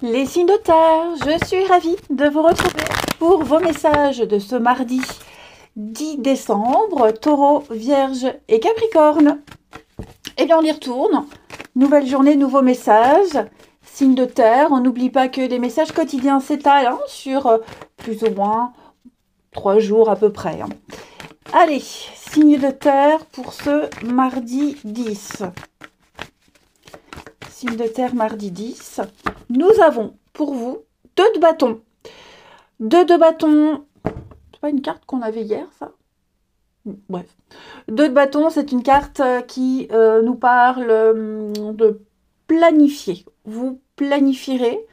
Les signes de terre, je suis ravie de vous retrouver pour vos messages de ce mardi 10 décembre, Taureau, Vierge et Capricorne. Eh bien, on y retourne. Nouvelle journée, nouveaux messages. Signes de terre, on n'oublie pas que les messages quotidiens s'étalent sur plus ou moins 3 jours à peu près. Allez, signes de terre pour ce mardi 10. Signe de terre mardi 10, nous avons pour vous 2 de bâton. 2 de bâton, c'est pas une carte qu'on avait hier ça? Bref. 2 de bâton, c'est une carte qui nous parle de planifier. Vous planifierez,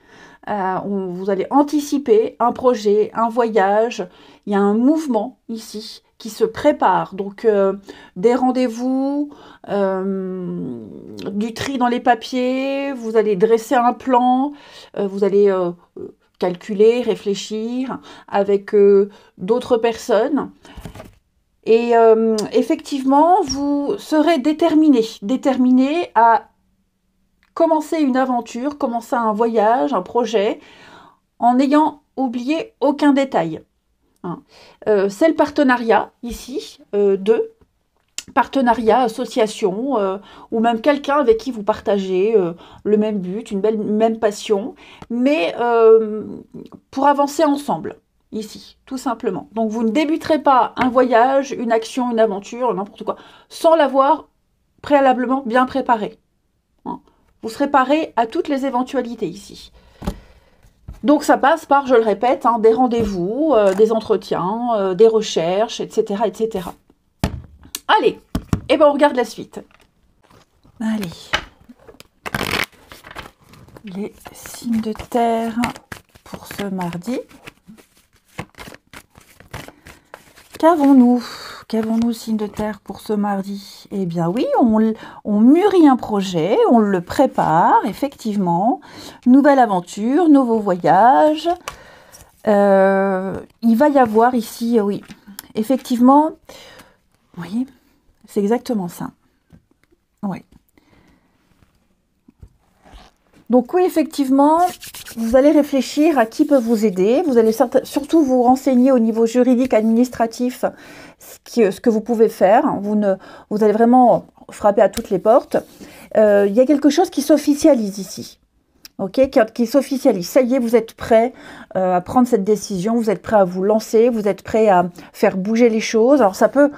vous allez anticiper un projet, un voyage. Il y a un mouvement ici qui se prépare. Donc, des rendez-vous, du tri dans les papiers, vous allez dresser un plan, vous allez calculer, réfléchir avec d'autres personnes. Et effectivement, vous serez déterminé à commencer une aventure, commencer un voyage, un projet, en n'ayant oublié aucun détail. C'est le partenariat ici, de partenariat, association, ou même quelqu'un avec qui vous partagez le même but, une même passion, mais pour avancer ensemble, ici, tout simplement. Donc vous ne débuterez pas un voyage, une action, une aventure, n'importe quoi, sans l'avoir préalablement bien préparé. Vous serez paré à toutes les éventualités ici. Donc ça passe par, je le répète, des rendez-vous, des entretiens, des recherches, etc., etc. Allez, et ben on regarde la suite. Allez. Les signes de terre pour ce mardi. Qu'avons-nous? Qu'avons-nous, signes de terre, pour ce mardi? Eh bien oui, on mûrit un projet, on le prépare, effectivement. Nouvelle aventure, nouveau voyage. Il va y avoir ici, oui, effectivement, vous voyez, c'est exactement ça. Oui. Donc oui, effectivement, vous allez réfléchir à qui peut vous aider. Vous allez surtout vous renseigner au niveau juridique, administratif, ce que vous pouvez faire. Vous allez vraiment frapper à toutes les portes. Il y a quelque chose qui s'officialise ici. Ok, qui s'officialise. Ça y est, vous êtes prêt à prendre cette décision. Vous êtes prêt à vous lancer. Vous êtes prêt à faire bouger les choses. Alors ça peut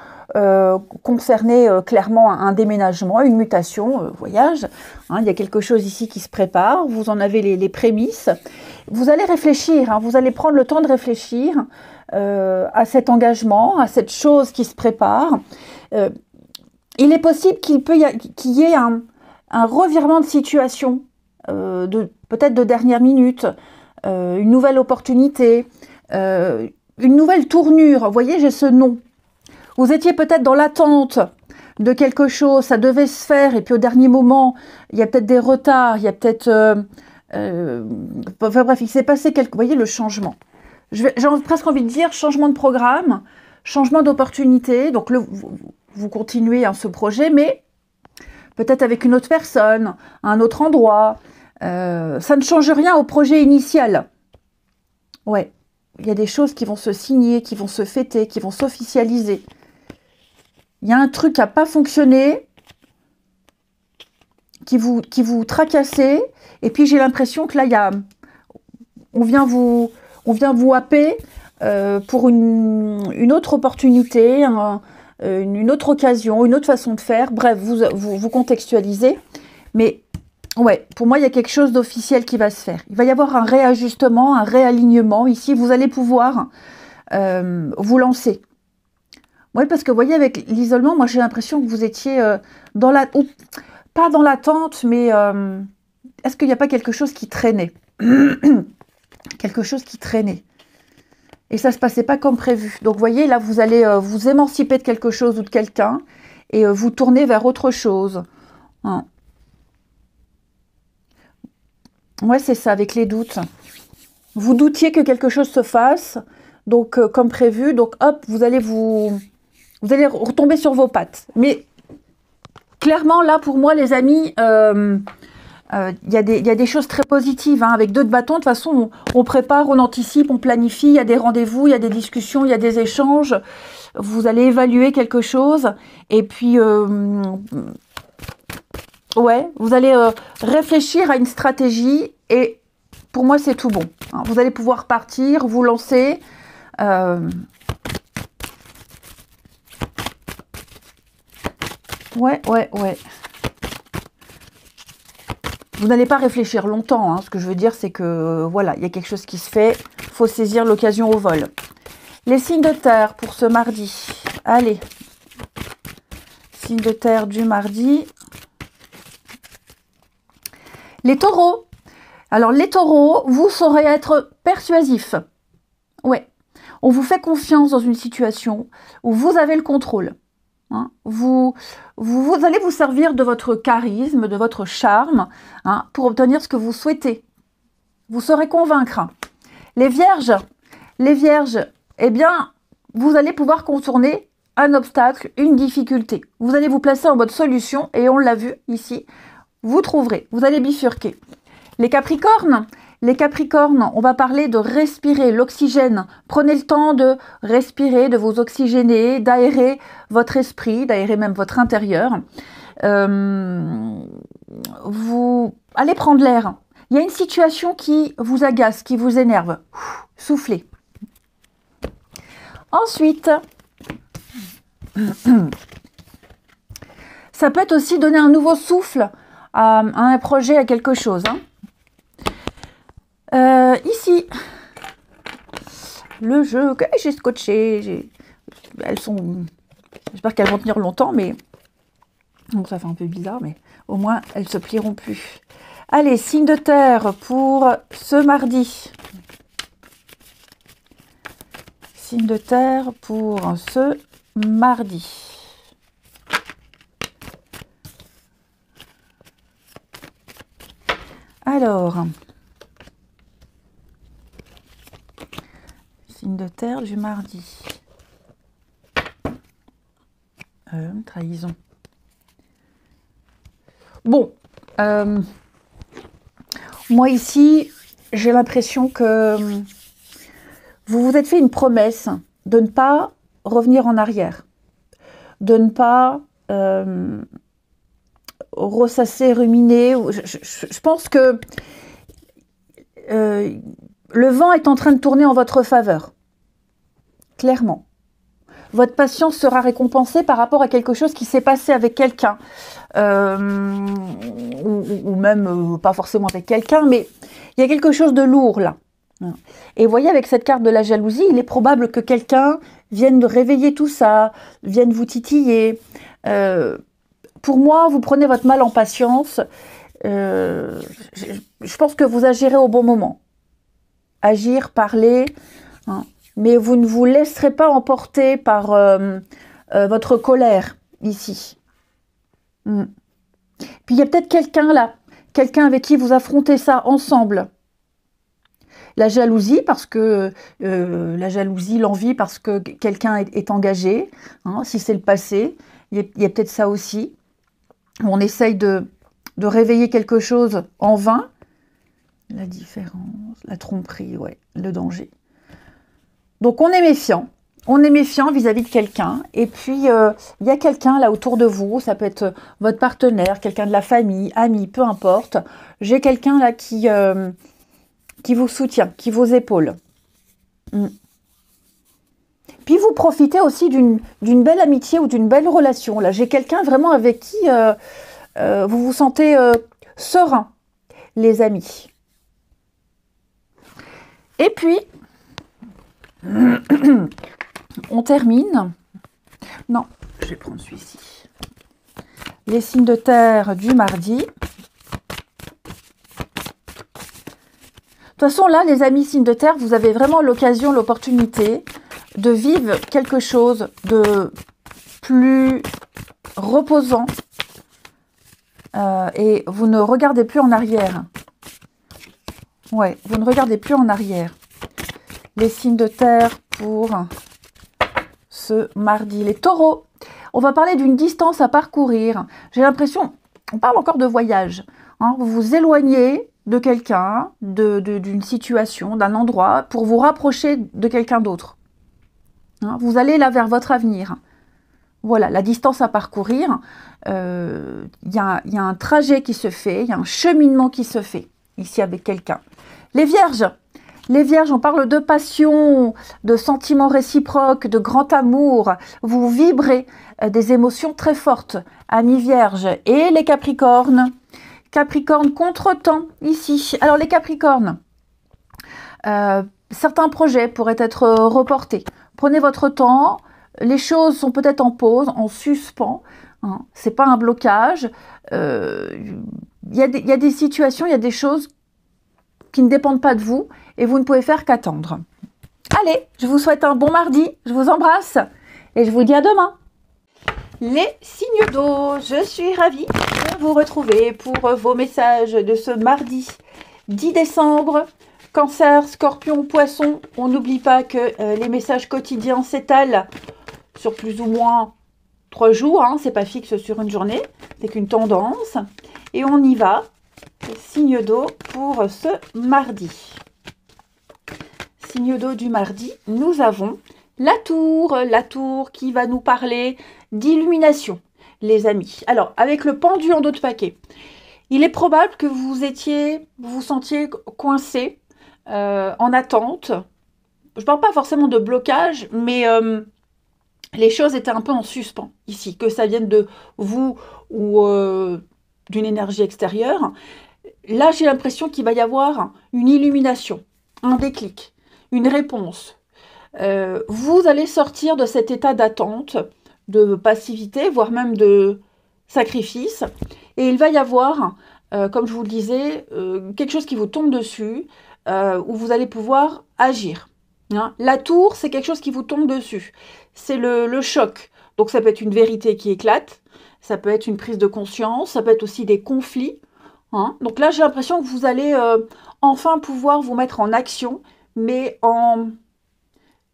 concerner clairement un déménagement, une mutation, voyage. Il y a quelque chose ici qui se prépare. Vous en avez les prémices. Vous allez réfléchir. Vous allez prendre le temps de réfléchir à cet engagement, à cette chose qui se prépare. Il est possible qu'il y ait un revirement de situation, peut-être de dernière minute, une nouvelle opportunité, une nouvelle tournure. Vous voyez, j'ai ce nom. Vous étiez peut-être dans l'attente de quelque chose, ça devait se faire, et puis au dernier moment, il y a peut-être des retards, il y a peut-être... enfin bref, il s'est passé quelque... Vous voyez, le changement. J'ai presque envie de dire changement de programme, changement d'opportunité. Donc, vous continuez ce projet, mais peut-être avec une autre personne, à un autre endroit. Ça ne change rien au projet initial. Ouais, il y a des choses qui vont se signer, qui vont se fêter, qui vont s'officialiser. Il y a un truc qui n'a pas fonctionné, qui vous tracassez, et puis j'ai l'impression que là, on vient vous happer pour une autre opportunité, une autre occasion, une autre façon de faire. Bref, vous contextualisez. Mais ouais, pour moi, il y a quelque chose d'officiel qui va se faire. Il va y avoir un réajustement, un réalignement. Ici, vous allez pouvoir vous lancer. Oui, parce que vous voyez, avec l'isolement, moi j'ai l'impression que vous étiez pas dans l'attente, mais est-ce qu'il n'y a pas quelque chose qui traînait? Quelque chose qui traînait. Et ça ne se passait pas comme prévu. Donc vous voyez, là vous allez vous émanciper de quelque chose ou de quelqu'un et vous tourner vers autre chose. Ouais, c'est ça, avec les doutes. Vous doutiez que quelque chose se fasse, donc comme prévu, donc hop, vous allez retomber sur vos pattes. Mais clairement, là, pour moi, les amis, Il y a des choses très positives, hein, avec 2 de bâton. De toute façon, on prépare, on anticipe, on planifie. Il y a des rendez-vous, il y a des discussions, il y a des échanges. Vous allez évaluer quelque chose. Et puis, ouais, vous allez réfléchir à une stratégie. Et pour moi, c'est tout bon, hein. Vous allez pouvoir partir, vous lancer. Ouais. Vous n'allez pas réfléchir longtemps, hein. Ce que je veux dire, c'est que, voilà, il y a quelque chose qui se fait. Il faut saisir l'occasion au vol. Les signes de terre pour ce mardi. Allez. Signes de terre du mardi. Les taureaux. Alors, les taureaux, vous saurez être persuasifs. Ouais. On vous fait confiance dans une situation où vous avez le contrôle. Hein. Vous allez vous servir de votre charisme, de votre charme, hein, pour obtenir ce que vous souhaitez. Vous saurez convaincre. Les vierges, eh bien, vous allez pouvoir contourner un obstacle, une difficulté. Vous allez vous placer en mode solution et on l'a vu ici, vous trouverez, vous allez bifurquer. Les capricornes, on va parler de respirer l'oxygène. Prenez le temps de respirer, de vous oxygéner, d'aérer votre esprit, d'aérer même votre intérieur. Vous allez prendre l'air. Il y a une situation qui vous agace, qui vous énerve. Soufflez. Ensuite, ça peut être aussi donner un nouveau souffle à un projet, à quelque chose, hein. Ici, le jeu que j'ai scotché, elles sont, j'espère qu'elles vont tenir longtemps, mais bon, ça fait un peu bizarre, mais au moins elles se plieront plus. Allez, signe de terre pour ce mardi. Signe de terre pour ce mardi. Alors, signe de terre du mardi. Trahison. Bon, moi ici, j'ai l'impression que vous vous êtes fait une promesse de ne pas revenir en arrière, de ne pas ressasser, ruminer. Je pense que le vent est en train de tourner en votre faveur, clairement. Votre patience sera récompensée par rapport à quelque chose qui s'est passé avec quelqu'un, ou même pas forcément avec quelqu'un, mais il y a quelque chose de lourd là. Et vous voyez, avec cette carte de la jalousie, il est probable que quelqu'un vienne réveiller tout ça, vienne vous titiller. Pour moi, vous prenez votre mal en patience. Je pense que vous agirez au bon moment. Agir, parler, hein. Mais vous ne vous laisserez pas emporter par votre colère ici. Puis il y a peut-être quelqu'un là, quelqu'un avec qui vous affrontez ça ensemble. La jalousie, parce que la jalousie, l'envie, parce que quelqu'un est engagé, hein, si c'est le passé, il y a peut-être ça aussi. On essaye de réveiller quelque chose en vain. La différence, la tromperie, ouais, le danger. Donc on est méfiant vis-à-vis de quelqu'un. Et puis il y a quelqu'un là autour de vous, ça peut être votre partenaire, quelqu'un de la famille, ami, peu importe. J'ai quelqu'un là qui vous soutient, qui vous épaule. Puis vous profitez aussi d'une belle amitié ou d'une belle relation. Là, j'ai quelqu'un vraiment avec qui vous vous sentez serein, les amis. Et puis, on termine. Non, je vais prendre celui-ci. Les signes de terre du mardi. De toute façon, là, les amis signes de terre, vous avez vraiment l'occasion, l'opportunité de vivre quelque chose de plus reposant. Et vous ne regardez plus en arrière. Ouais, vous ne regardez plus en arrière. Les signes de terre pour ce mardi. Les taureaux, on va parler d'une distance à parcourir. J'ai l'impression, on parle encore de voyage. Hein, vous vous éloignez de quelqu'un, d'une situation, d'un endroit, pour vous rapprocher de quelqu'un d'autre. Hein, vous allez là vers votre avenir. Voilà, la distance à parcourir, y a un trajet qui se fait, il y a un cheminement qui se fait ici avec quelqu'un. Les Vierges, on parle de passion, de sentiments réciproques, de grand amour. Vous vibrez des émotions très fortes, amis Vierges. Et les Capricornes, contretemps ici. Alors les Capricornes, certains projets pourraient être reportés. Prenez votre temps. Les choses sont peut-être en pause, en suspens. Hein. C'est pas un blocage. Y a des situations, il y a des choses qui ne dépendent pas de vous et vous ne pouvez faire qu'attendre. Allez, je vous souhaite un bon mardi. Je vous embrasse et je vous dis à demain. Les signes d'eau, je suis ravie de vous retrouver pour vos messages de ce mardi 10 décembre. Cancer, Scorpion, Poisson, on n'oublie pas que les messages quotidiens s'étalent sur plus ou moins 3 jours, hein, c'est pas fixe sur une journée, c'est qu'une tendance. Et on y va, signe d'eau pour ce mardi. Signe d'eau du mardi, nous avons la tour qui va nous parler d'illumination, les amis. Alors, avec le pendu en dos de paquet, il est probable que vous vous sentiez coincé, en attente. Je ne parle pas forcément de blocage, mais les choses étaient un peu en suspens ici, que ça vienne de vous ou d'une énergie extérieure. Là, j'ai l'impression qu'il va y avoir une illumination, un déclic, une réponse. Vous allez sortir de cet état d'attente, de passivité, voire même de sacrifice. Et il va y avoir, comme je vous le disais, quelque chose qui vous tombe dessus, où vous allez pouvoir agir. Hein. La tour, c'est quelque chose qui vous tombe dessus. C'est le choc. Donc ça peut être une vérité qui éclate, ça peut être une prise de conscience, ça peut être aussi des conflits. Hein. Donc là, j'ai l'impression que vous allez enfin pouvoir vous mettre en action, mais en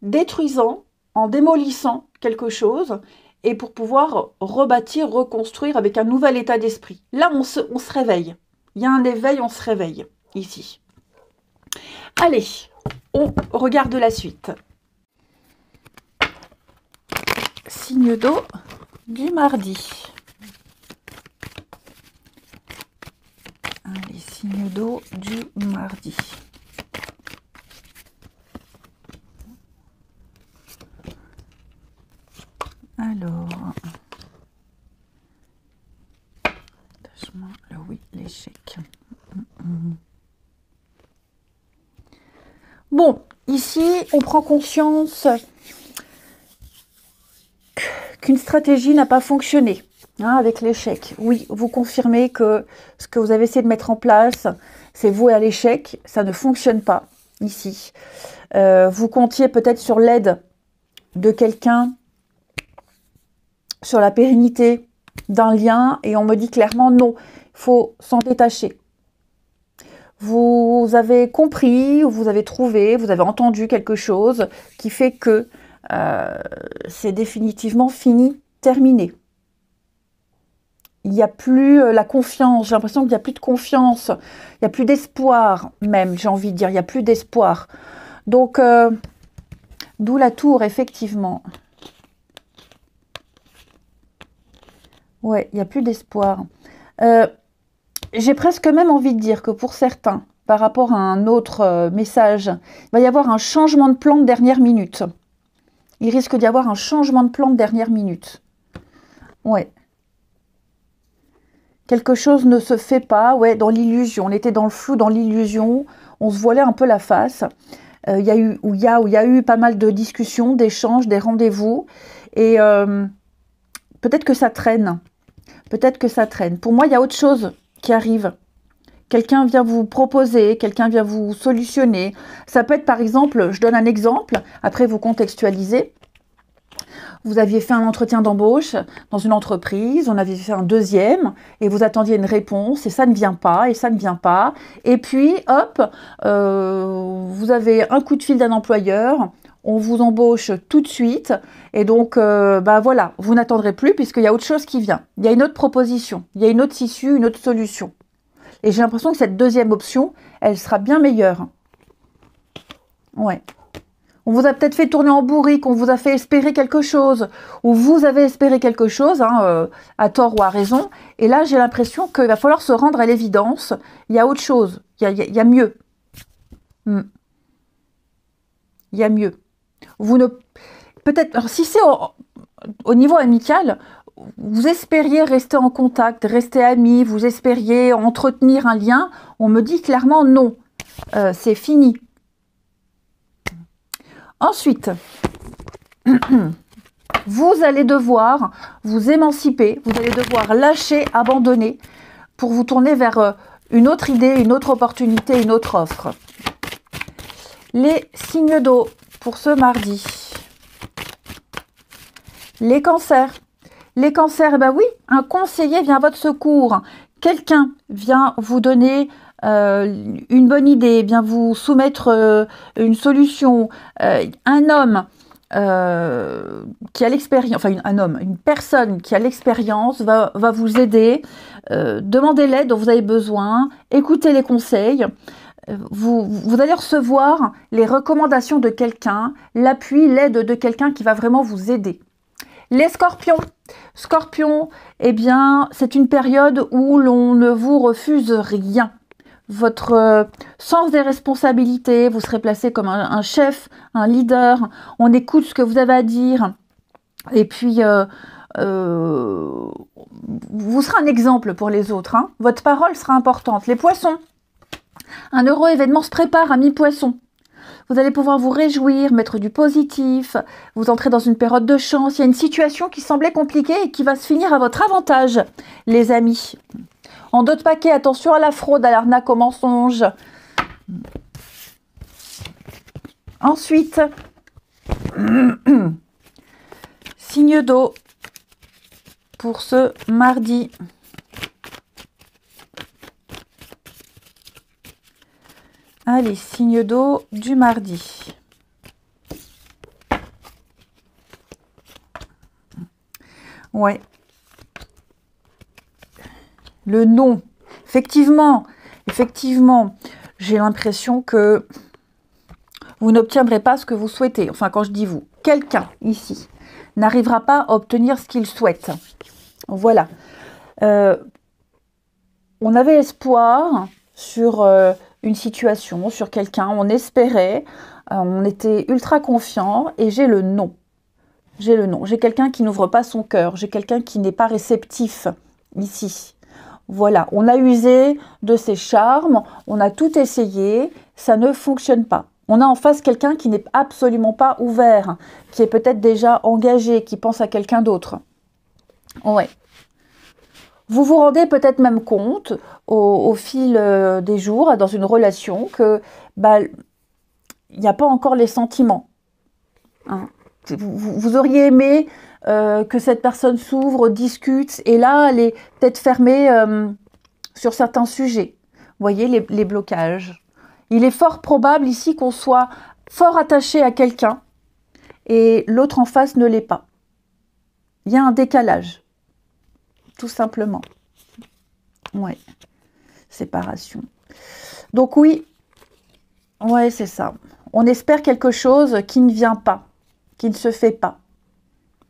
détruisant, en démolissant quelque chose, et pour pouvoir rebâtir, reconstruire avec un nouvel état d'esprit. Là, on se réveille. Il y a un éveil, on se réveille ici. Allez, on regarde la suite. Signe d'eau du mardi. Allez, signe d'eau du mardi. Alors, oui, l'échec. Bon, ici, on prend conscience qu'une stratégie n'a pas fonctionné, hein, avec l'échec. Oui, vous confirmez que ce que vous avez essayé de mettre en place, c'est voué à l'échec. Ça ne fonctionne pas, ici. Vous comptiez peut-être sur l'aide de quelqu'un, sur la pérennité d'un lien, et on me dit clairement non, il faut s'en détacher. Vous avez compris, vous avez trouvé, vous avez entendu quelque chose qui fait que c'est définitivement fini, terminé. Il n'y a plus la confiance, j'ai l'impression qu'il n'y a plus de confiance, il n'y a plus d'espoir même, j'ai envie de dire, il n'y a plus d'espoir. Donc, d'où la tour, effectivement. Ouais, il n'y a plus d'espoir. J'ai presque même envie de dire que pour certains, par rapport à un autre message, il va y avoir un changement de plan de dernière minute. Il risque d'y avoir un changement de plan de dernière minute. Ouais. Quelque chose ne se fait pas, ouais, dans l'illusion. On était dans le flou, dans l'illusion. On se voilait un peu la face. Il y a eu pas mal de discussions, d'échanges, des rendez-vous. Et peut-être que ça traîne. Peut-être que ça traîne. Pour moi, il y a autre chose qui arrive. Quelqu'un vient vous proposer, quelqu'un vient vous solutionner. Ça peut être par exemple, je donne un exemple, après vous contextualisez. Vous aviez fait un entretien d'embauche dans une entreprise, on avait fait un deuxième et vous attendiez une réponse et ça ne vient pas, et ça ne vient pas. Et puis, hop, vous avez un coup de fil d'un employeur, on vous embauche tout de suite et donc, voilà, vous n'attendrez plus puisqu'il y a autre chose qui vient. Il y a une autre proposition, il y a une autre issue, une autre solution. Et j'ai l'impression que cette deuxième option, elle sera bien meilleure. Ouais. On vous a peut-être fait tourner en bourrique, on vous a fait espérer quelque chose, ou vous avez espéré quelque chose, hein, à tort ou à raison. Et là, j'ai l'impression qu'il va falloir se rendre à l'évidence. Il y a autre chose, il y a mieux. Il y a mieux. Vous ne... Peut-être, alors si c'est au niveau amical, vous espériez rester en contact, rester amis, vous espériez entretenir un lien, on me dit clairement non, c'est fini. Ensuite, vous allez devoir vous émanciper, vous allez devoir lâcher, abandonner pour vous tourner vers une autre idée, une autre opportunité, une autre offre. Les signes d'eau pour ce mardi. Les cancers. Les cancers, eh ben oui, un conseiller vient à votre secours. Quelqu'un vient vous donner une bonne idée, vient vous soumettre une solution. Un homme qui a l'expérience, enfin une personne qui a l'expérience va vous aider. Demandez l'aide dont vous avez besoin, écoutez les conseils. Vous allez recevoir les recommandations de quelqu'un, l'appui, l'aide de quelqu'un qui va vraiment vous aider. Les scorpions. Scorpion, eh bien, c'est une période où l'on ne vous refuse rien. Votre sens des responsabilités, vous serez placé comme un chef, un leader. On écoute ce que vous avez à dire. Et puis, vous serez un exemple pour les autres. Hein. Votre parole sera importante. Les poissons. Un heureux événement se prépare à mi-poisson. Vous allez pouvoir vous réjouir, mettre du positif, vous entrez dans une période de chance. Il y a une situation qui semblait compliquée et qui va se finir à votre avantage, les amis. En d'autres paquets, attention à la fraude, à l'arnaque, au mensonge. Ensuite, signe d'eau pour ce mardi. Allez, signe d'eau du mardi. Ouais. Le non. Effectivement, j'ai l'impression que vous n'obtiendrez pas ce que vous souhaitez. Enfin, quand je dis vous, quelqu'un ici n'arrivera pas à obtenir ce qu'il souhaite. Voilà. On avait espoir sur une situation, sur quelqu'un, on espérait, on était ultra confiant et j'ai le non. J'ai le non. J'ai quelqu'un qui n'ouvre pas son cœur, j'ai quelqu'un qui n'est pas réceptif ici. Voilà, on a usé de ses charmes, on a tout essayé, ça ne fonctionne pas. On a en face quelqu'un qui n'est absolument pas ouvert, qui est peut-être déjà engagé, qui pense à quelqu'un d'autre. Ouais. Vous vous rendez peut-être même compte au fil des jours, dans une relation, que il n'y a pas encore les sentiments. Hein. Vous auriez aimé que cette personne s'ouvre, discute, et là, elle est peut-être fermée sur certains sujets. Vous voyez les blocages. Il est fort probable ici qu'on soit fort attaché à quelqu'un et l'autre en face ne l'est pas. Il y a un décalage. Tout simplement. Ouais. Séparation. Donc oui. Ouais, c'est ça. On espère quelque chose qui ne vient pas, qui ne se fait pas.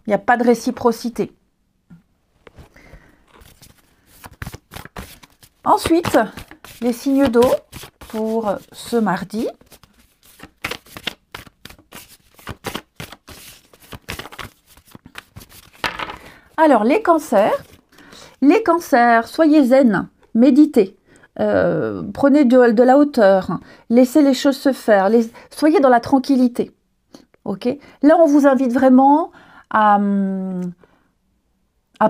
Il n'y a pas de réciprocité. Ensuite, les signes d'eau pour ce mardi. Alors, les cancers, soyez zen, méditez, prenez de la hauteur, laissez les choses se faire, soyez dans la tranquillité. Okay. Là, on vous invite vraiment à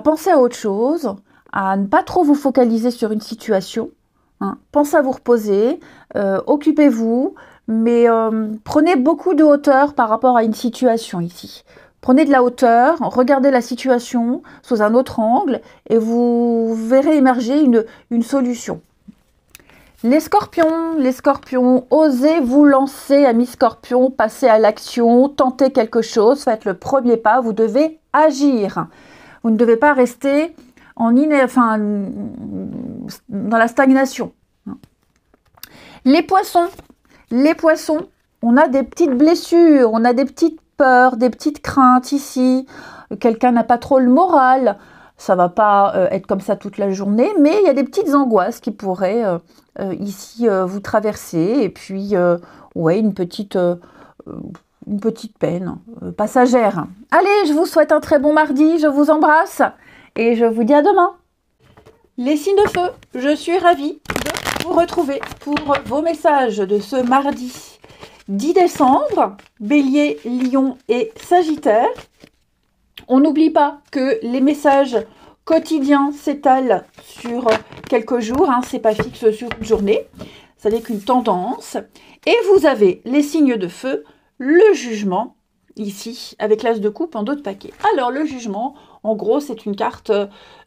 penser à autre chose, à ne pas trop vous focaliser sur une situation. Hein. Pensez à vous reposer, occupez-vous, mais prenez beaucoup de hauteur par rapport à une situation ici. Prenez de la hauteur, regardez la situation sous un autre angle et vous verrez émerger une solution. Les scorpions, osez vous lancer, amis scorpions, passez à l'action, tentez quelque chose, faites le premier pas, vous devez agir. Vous ne devez pas rester dans la stagnation. Les poissons, on a des petites blessures, on a des petites peurs, des petites craintes ici. Quelqu'un n'a pas trop le moral. Ça va pas être comme ça toute la journée, mais il y a des petites angoisses qui pourraient ici vous traverser. Et puis, ouais, une petite peine passagère. Allez, je vous souhaite un très bon mardi. Je vous embrasse et je vous dis à demain. Les signes de feu, je suis ravie de vous retrouver pour vos messages de ce mardi 10 décembre, Bélier, Lion et Sagittaire. On n'oublie pas que les messages quotidiens s'étalent sur quelques jours, hein, c'est pas fixe sur une journée, ça n'est qu'une tendance. Et vous avez les signes de feu, le jugement, ici, avec l'as de coupe en dos de paquet. Alors le jugement, en gros, c'est une carte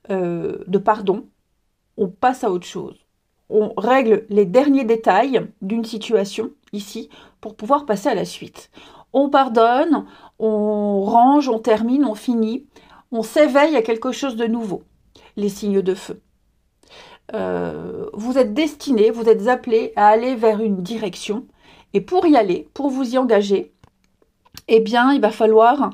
de pardon. On passe à autre chose. On règle les derniers détails d'une situation, ici, pour pouvoir passer à la suite. On pardonne, on range, on termine, on finit, on s'éveille à quelque chose de nouveau. Les signes de feu. Vous êtes destinés, vous êtes appelés à aller vers une direction. Et pour y aller, pour vous y engager, eh bien, il va falloir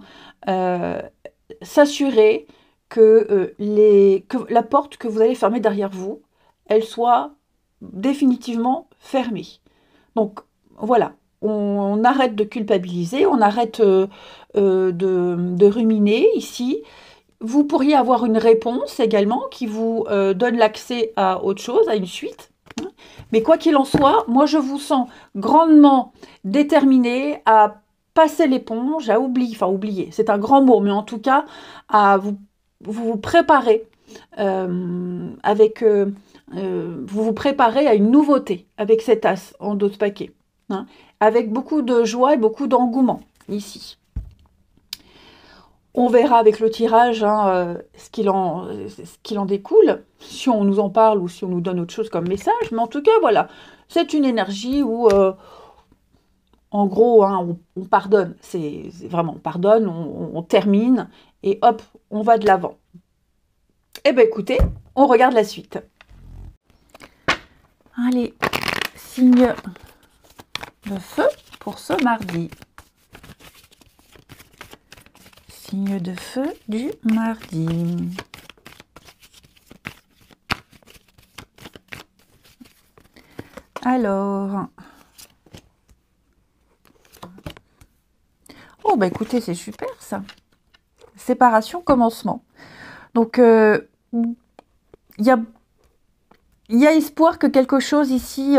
s'assurer que la porte que vous allez fermer derrière vous, elle soit définitivement fermée. Donc, voilà. On arrête de culpabiliser, on arrête de ruminer ici. Vous pourriez avoir une réponse également qui vous donne l'accès à autre chose, à une suite. Mais quoi qu'il en soit, moi je vous sens grandement déterminé à passer l'éponge, à oublier, c'est un grand mot, mais en tout cas, à vous préparer vous vous préparez à une nouveauté avec cet as en dos de paquet. Hein, avec beaucoup de joie et beaucoup d'engouement ici. On verra avec le tirage ce qu'il en découle, si on nous en parle ou si on nous donne autre chose comme message. Mais en tout cas, voilà, c'est une énergie où, en gros, on pardonne. C'est vraiment, on pardonne, on termine et hop, on va de l'avant. Eh bien, écoutez, on regarde la suite. Allez, signe de feu pour ce mardi. Signe de feu du mardi. Alors. Oh, bah écoutez, c'est super ça. Séparation, commencement. Donc, il y a espoir que quelque chose ici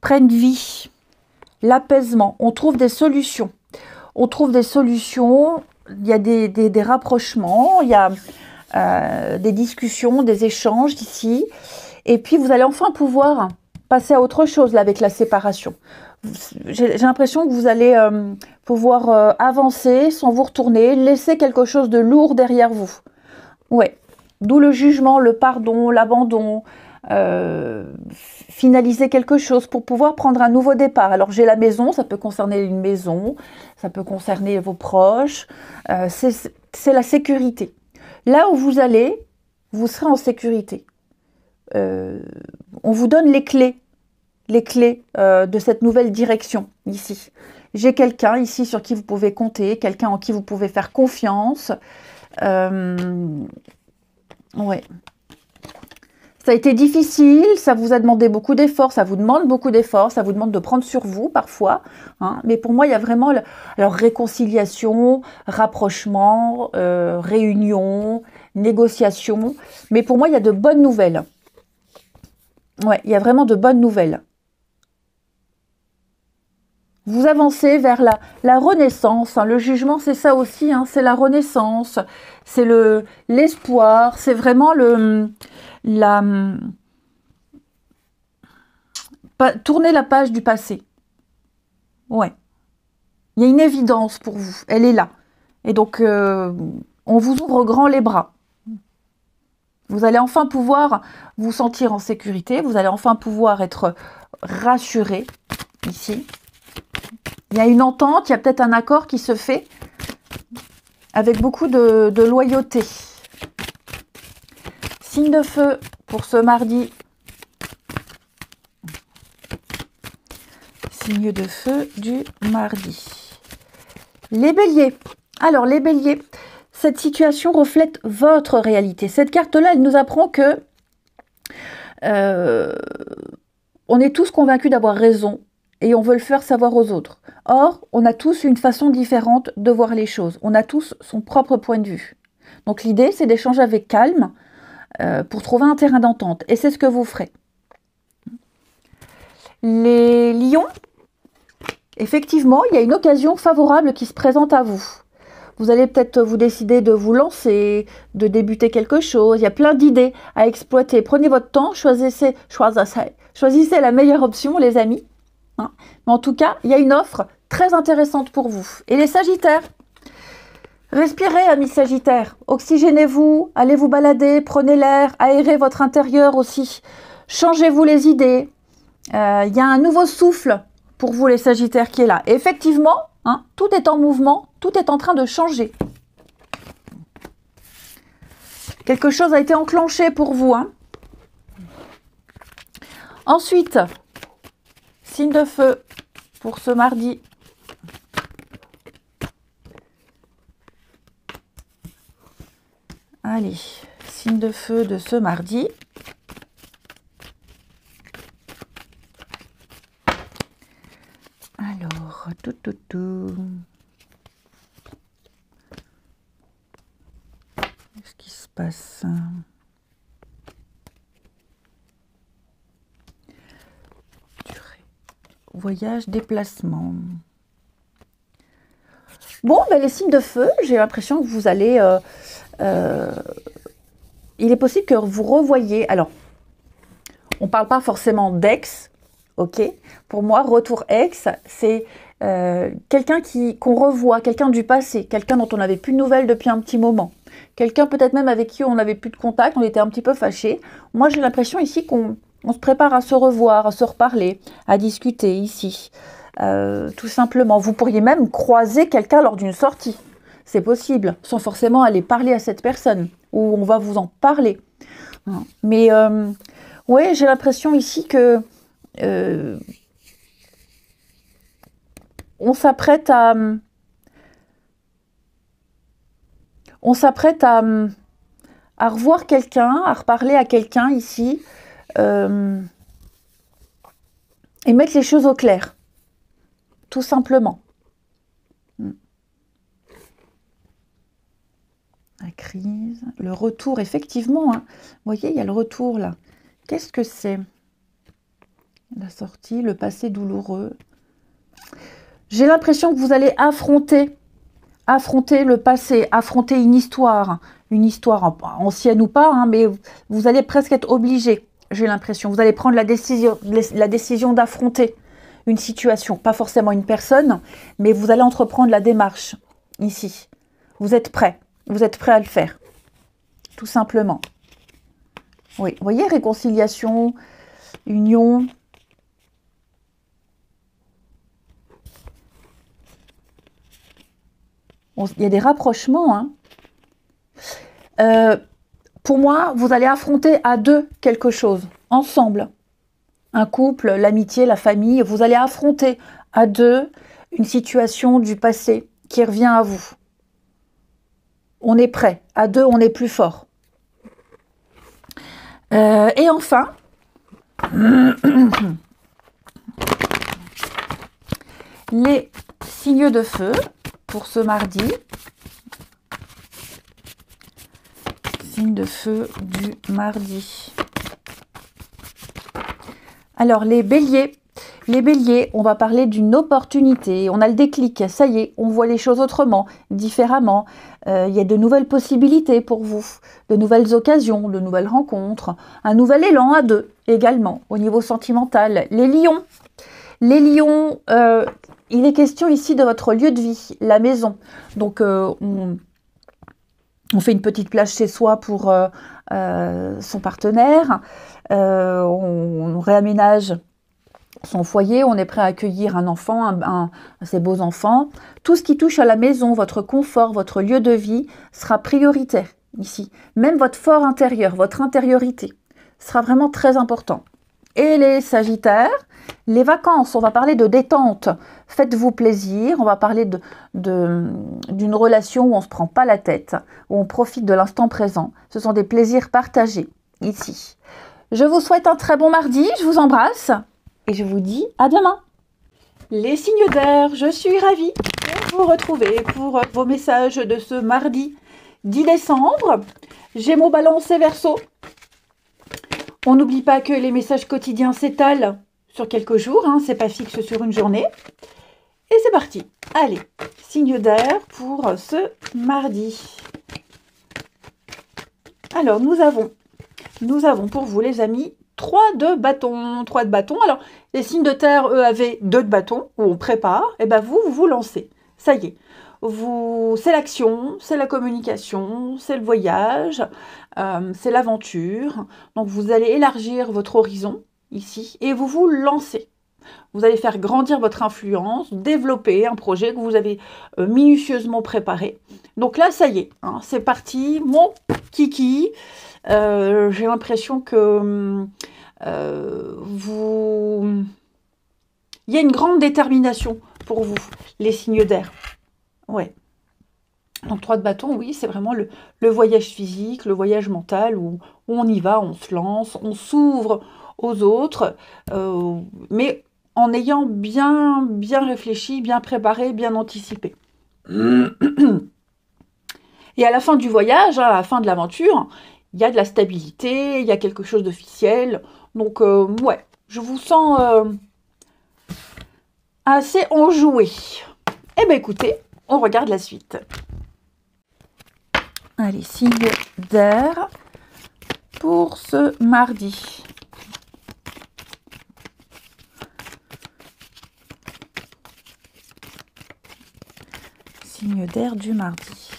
prenne vie. L'apaisement. On trouve des solutions. On trouve des solutions. Il y a des rapprochements. Il y a des discussions, des échanges ici. Et puis, vous allez enfin pouvoir passer à autre chose là, avec la séparation. J'ai l'impression que vous allez pouvoir avancer sans vous retourner, laisser quelque chose de lourd derrière vous. Ouais. D'où le jugement, le pardon, l'abandon, finaliser quelque chose pour pouvoir prendre un nouveau départ. Alors j'ai la maison, ça peut concerner une maison, ça peut concerner vos proches, c'est la sécurité. Là où vous allez, vous serez en sécurité. On vous donne les clés de cette nouvelle direction ici. J'ai quelqu'un ici sur qui vous pouvez compter, quelqu'un en qui vous pouvez faire confiance. Ouais. Ça a été difficile, ça vous a demandé beaucoup d'efforts, ça vous demande beaucoup d'efforts, ça vous demande de prendre sur vous parfois. Hein, mais pour moi, il y a vraiment alors réconciliation, rapprochement, réunion, négociation. Mais pour moi, il y a de bonnes nouvelles. Ouais, il y a vraiment de bonnes nouvelles. Vous avancez vers la renaissance. Hein. Le jugement, c'est ça aussi. Hein. C'est la renaissance. C'est l'espoir. C'est vraiment tourner la page du passé. Ouais. Il y a une évidence pour vous. Elle est là. Et donc, on vous ouvre grand les bras. Vous allez enfin pouvoir vous sentir en sécurité. Vous allez enfin pouvoir être rassuré ici. Il y a une entente, il y a peut-être un accord qui se fait avec beaucoup de loyauté. Signe de feu pour ce mardi. Signe de feu du mardi. Les béliers. Alors, les béliers, cette situation reflète votre réalité. Cette carte-là, elle nous apprend que on est tous convaincus d'avoir raison et on veut le faire savoir aux autres. Or, on a tous une façon différente de voir les choses. On a tous son propre point de vue. Donc, l'idée, c'est d'échanger avec calme pour trouver un terrain d'entente. Et c'est ce que vous ferez. Les lions, effectivement, il y a une occasion favorable qui se présente à vous. Vous allez peut-être vous décider de vous lancer, de débuter quelque chose. Il y a plein d'idées à exploiter. Prenez votre temps, choisissez la meilleure option, les amis. Hein. Mais en tout cas, il y a une offre très intéressante pour vous. Et les sagittaires, respirez, amis sagittaires. Oxygénez-vous, allez vous balader, prenez l'air, aérez votre intérieur aussi. Changez-vous les idées. Il y a un nouveau souffle pour vous les sagittaires qui est là. Et effectivement, hein, tout est en mouvement, tout est en train de changer. Quelque chose a été enclenché pour vous. Hein. Ensuite, signe de feu pour ce mardi. Allez, signe de feu de ce mardi. Alors, qu'est-ce qui se passe? Voyage, déplacement. Bon, ben les signes de feu, j'ai l'impression que vous allez... il est possible que vous revoyiez... Alors, on ne parle pas forcément d'ex, ok? Pour moi, retour ex, c'est quelqu'un qu'on revoit, quelqu'un du passé, quelqu'un dont on n'avait plus de nouvelles depuis un petit moment. Quelqu'un peut-être même avec qui on n'avait plus de contact, on était un petit peu fâchés. Moi, j'ai l'impression ici qu'on se prépare à se revoir, à se reparler, à discuter ici. Tout simplement. Vous pourriez même croiser quelqu'un lors d'une sortie. C'est possible, sans forcément aller parler à cette personne, ou on va vous en parler. Mais ouais, j'ai l'impression ici que on s'apprête à revoir quelqu'un, à reparler à quelqu'un ici, et mettre les choses au clair, tout simplement. La crise, le retour, effectivement, hein. Vous voyez, il y a le retour là. Qu'est-ce que c'est? La sortie, le passé douloureux. J'ai l'impression que vous allez affronter le passé, affronter une histoire ancienne ou pas, hein, mais vous allez presque être obligé, j'ai l'impression. Vous allez prendre la décision d'affronter une situation, pas forcément une personne, mais vous allez entreprendre la démarche ici. Vous êtes prêt à le faire, tout simplement. Oui, vous voyez, réconciliation, union. Il y a des rapprochements. Hein. Pour moi, vous allez affronter à deux quelque chose, ensemble. Un couple, l'amitié, la famille. Vous allez affronter à deux une situation du passé qui revient à vous. On est prêt. À deux, on est plus fort. Et enfin, les signes de feu pour ce mardi. Signe de feu du mardi. Alors, les béliers, on va parler d'une opportunité. On a le déclic, ça y est, on voit les choses autrement, différemment. Il y a de nouvelles possibilités pour vous, de nouvelles occasions, de nouvelles rencontres, un nouvel élan à deux également, au niveau sentimental. Les lions, il est question ici de votre lieu de vie, la maison. Donc, on fait une petite plage chez soi pour son partenaire. On réaménage son foyer. On est prêt à accueillir un enfant, ses beaux enfants. Tout ce qui touche à la maison, votre confort, votre lieu de vie sera prioritaire ici. Même votre fort intérieur, votre intériorité sera vraiment très important. Et les Sagittaires, les vacances, on va parler de détente. Faites-vous plaisir, on va parler d'une relation où on ne se prend pas la tête, où on profite de l'instant présent. Ce sont des plaisirs partagés, ici. Je vous souhaite un très bon mardi, je vous embrasse et je vous dis à demain. Les signes d'air, je suis ravie de vous retrouver pour vos messages de ce mardi 10 décembre. Gémeaux, Balance et Verseau. On n'oublie pas que les messages quotidiens s'étalent sur quelques jours, hein, c'est pas fixe sur une journée. Et c'est parti. Allez, signe d'air pour ce mardi. Alors, nous avons pour vous, les amis, 3 de bâtons. 3 de bâtons. Alors, les signes de terre, eux, avaient 2 de bâtons, où on prépare. Et bien, vous vous lancez. Ça y est. C'est l'action, c'est la communication, c'est le voyage, c'est l'aventure. Donc, vous allez élargir votre horizon, ici, et vous vous lancez. Vous allez faire grandir votre influence, développer un projet que vous avez minutieusement préparé. Donc là, ça y est, hein, c'est parti, mon kiki. J'ai l'impression que il y a une grande détermination pour vous, les signes d'air. Ouais. Donc 3 de bâton, oui, c'est vraiment le voyage physique, le voyage mental, où on y va, on se lance, on s'ouvre aux autres, mais en ayant bien réfléchi, bien préparé, bien anticipé. Et à la fin du voyage, à la fin de l'aventure, il y a de la stabilité, il y a quelque chose d'officiel. Donc, ouais, je vous sens assez enjoué. Eh bien, écoutez, on regarde la suite. Allez, signe d'air pour ce mardi. Signe d'air du mardi.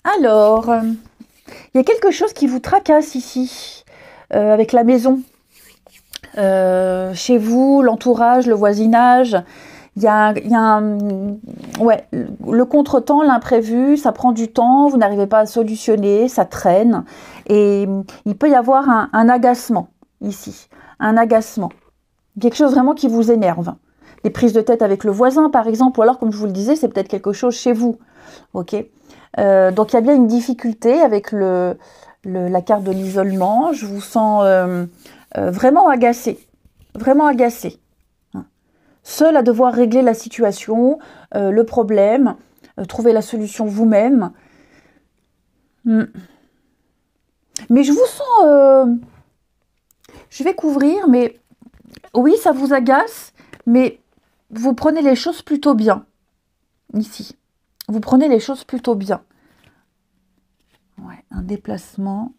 Alors, il y a quelque chose qui vous tracasse ici, avec la maison. Chez vous, l'entourage, le voisinage, il y a ouais, le contretemps, l'imprévu, ça prend du temps, vous n'arrivez pas à solutionner, ça traîne, et il peut y avoir un agacement ici, un agacement, quelque chose vraiment qui vous énerve. Des prises de tête avec le voisin, par exemple, ou alors, comme je vous le disais, c'est peut-être quelque chose chez vous, ok. Donc il y a bien une difficulté avec la carte de l'isolement. Je vous sens vraiment agacé, seul à devoir régler la situation, le problème, trouver la solution vous-même. Mais je vous sens, je vais couvrir, mais oui, ça vous agace, mais vous prenez les choses plutôt bien ici. Vous prenez les choses plutôt bien. Ouais, un déplacement.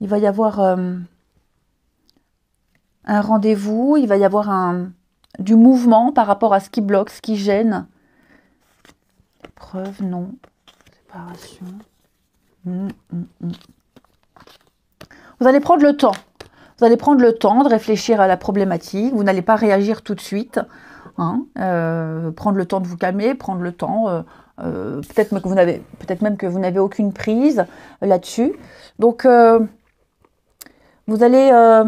Il va y avoir un rendez-vous. Il va y avoir du mouvement par rapport à ce qui bloque, ce qui gêne. Preuve, non. Séparation. Vous allez prendre le temps. Vous allez prendre le temps de réfléchir à la problématique. Vous n'allez pas réagir tout de suite. Hein, prendre le temps de vous calmer, prendre le temps, peut-être même que vous n'avez aucune prise là-dessus. Donc, vous allez,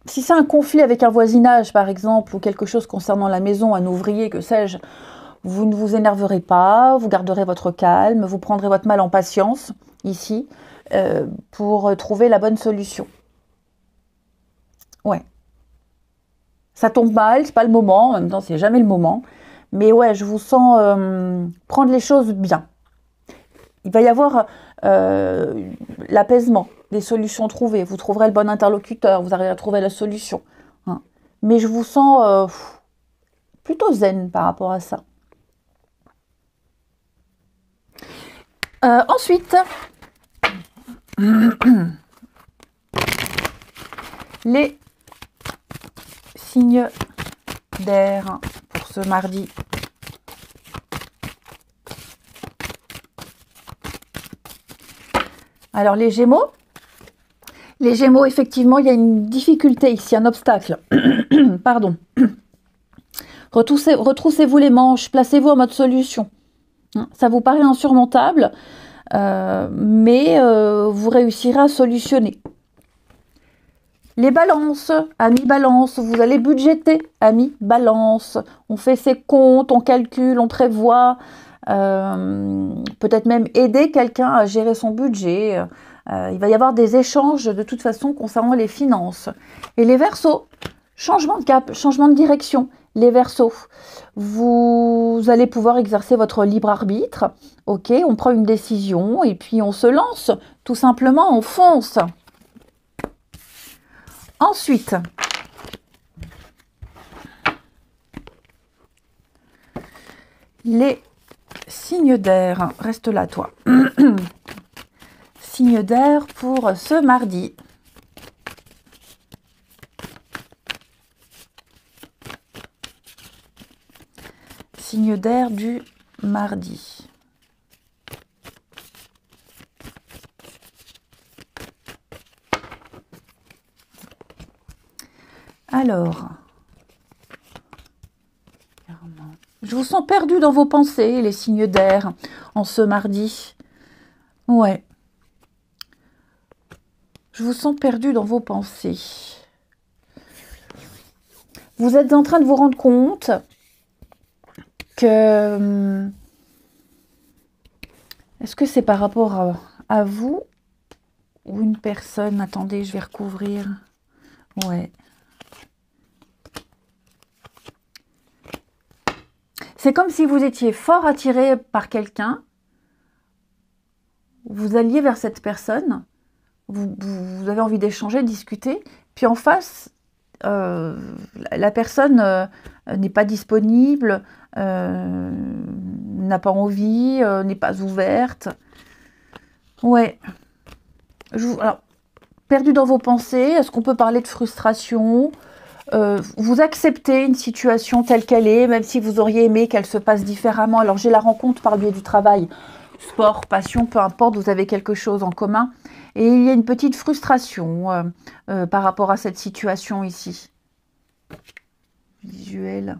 si c'est un conflit avec un voisinage, par exemple, ou quelque chose concernant la maison, un ouvrier, que sais-je, vous ne vous énerverez pas, vous garderez votre calme, vous prendrez votre mal en patience, ici, pour trouver la bonne solution. Ouais. Ça tombe mal, c'est pas le moment, en même temps c'est jamais le moment. Mais ouais, je vous sens prendre les choses bien. Il va y avoir l'apaisement, des solutions trouvées. Vous trouverez le bon interlocuteur, vous arriverez à trouver la solution. Hein. Mais je vous sens plutôt zen par rapport à ça. Ensuite, les signes d'air pour ce mardi. Alors les Gémeaux, effectivement, il y a une difficulté ici, un obstacle. Pardon. Retroussez-vous les manches, placez-vous en mode solution. Ça vous paraît insurmontable, mais vous réussirez à solutionner. Les balances, amis balance, vous allez budgéter, amis balance. On fait ses comptes, on calcule, on prévoit. Peut-être même aider quelqu'un à gérer son budget. Il va y avoir des échanges de toute façon concernant les finances. Et les Verseaux, changement de cap, changement de direction. Les Verseaux, vous allez pouvoir exercer votre libre arbitre. Ok, on prend une décision et puis on se lance. Tout simplement, on fonce. Ensuite, les signes d'air. Reste là, toi. Signes d'air pour ce mardi. Signe d'air du mardi. Alors, je vous sens perdu dans vos pensées, les signes d'air, en ce mardi. Ouais. Je vous sens perdu dans vos pensées. Vous êtes en train de vous rendre compte que... Est-ce que c'est par rapport à vous ou une personne? Attendez, je vais recouvrir. Ouais. C'est comme si vous étiez fort attiré par quelqu'un. Vous alliez vers cette personne. Vous avez envie d'échanger, de discuter. Puis en face, la personne n'est pas disponible, n'a pas envie, n'est pas ouverte. Ouais. Alors, perdu dans vos pensées, est-ce qu'on peut parler de frustration? Vous acceptez une situation telle qu'elle est, même si vous auriez aimé qu'elle se passe différemment. Alors, j'ai la rencontre par le biais du travail, sport, passion, peu importe, vous avez quelque chose en commun. Et il y a une petite frustration par rapport à cette situation ici. Visuel.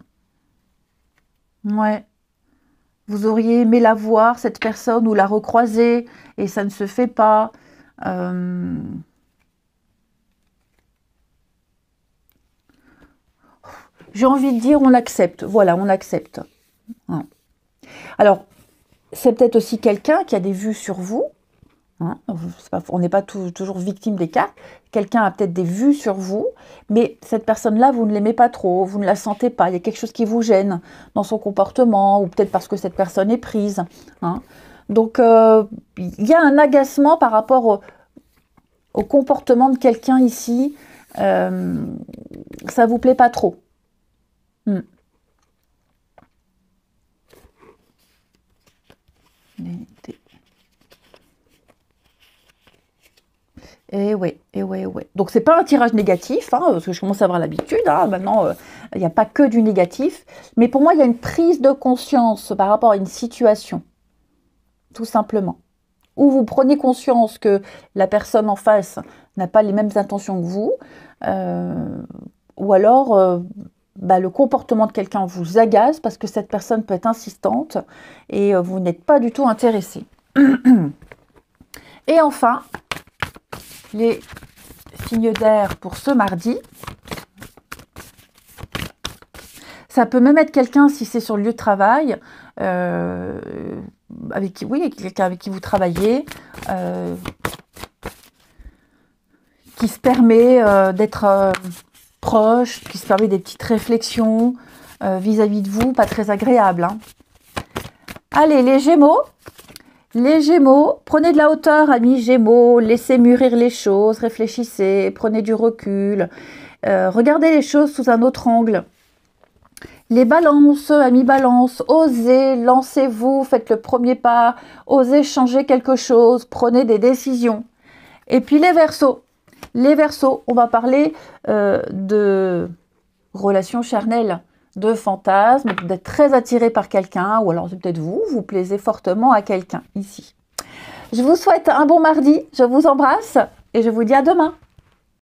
Ouais. Vous auriez aimé la voir, cette personne, ou la recroiser, et ça ne se fait pas. J'ai envie de dire, on l'accepte. Voilà, on l'accepte. Alors, c'est peut-être aussi quelqu'un qui a des vues sur vous. On n'est pas toujours victime des cartes. Quelqu'un a peut-être des vues sur vous, mais cette personne-là, vous ne l'aimez pas trop, vous ne la sentez pas. Il y a quelque chose qui vous gêne dans son comportement, ou peut-être parce que cette personne est prise. Donc, il y a un agacement par rapport au comportement de quelqu'un ici. Ça ne vous plaît pas trop. Et ouais. Donc, c'est pas un tirage négatif, parce que je commence à avoir l'habitude. Maintenant, il n'y a pas que du négatif. Mais pour moi, il y a une prise de conscience par rapport à une situation. Tout simplement. Ou vous prenez conscience que la personne en face n'a pas les mêmes intentions que vous. Ou alors, le comportement de quelqu'un vous agace parce que cette personne peut être insistante et vous n'êtes pas du tout intéressé. Et enfin, les signes d'air pour ce mardi. Ça peut même être quelqu'un, si c'est sur le lieu de travail, quelqu'un avec qui vous travaillez, qui se permet d'être proche, qui se permet des petites réflexions vis-à-vis de vous, pas très agréables. Allez, les Gémeaux. Les Gémeaux, prenez de la hauteur, amis Gémeaux, laissez mûrir les choses, réfléchissez, prenez du recul, regardez les choses sous un autre angle. Les Balances, amis Balance, osez, lancez-vous, faites le premier pas, osez changer quelque chose, prenez des décisions. Et puis les Verseaux, on va parler de relations charnelles, de fantasmes, d'être très attiré par quelqu'un, ou alors c'est peut-être vous plaisez fortement à quelqu'un ici. Je vous souhaite un bon mardi, je vous embrasse et je vous dis à demain.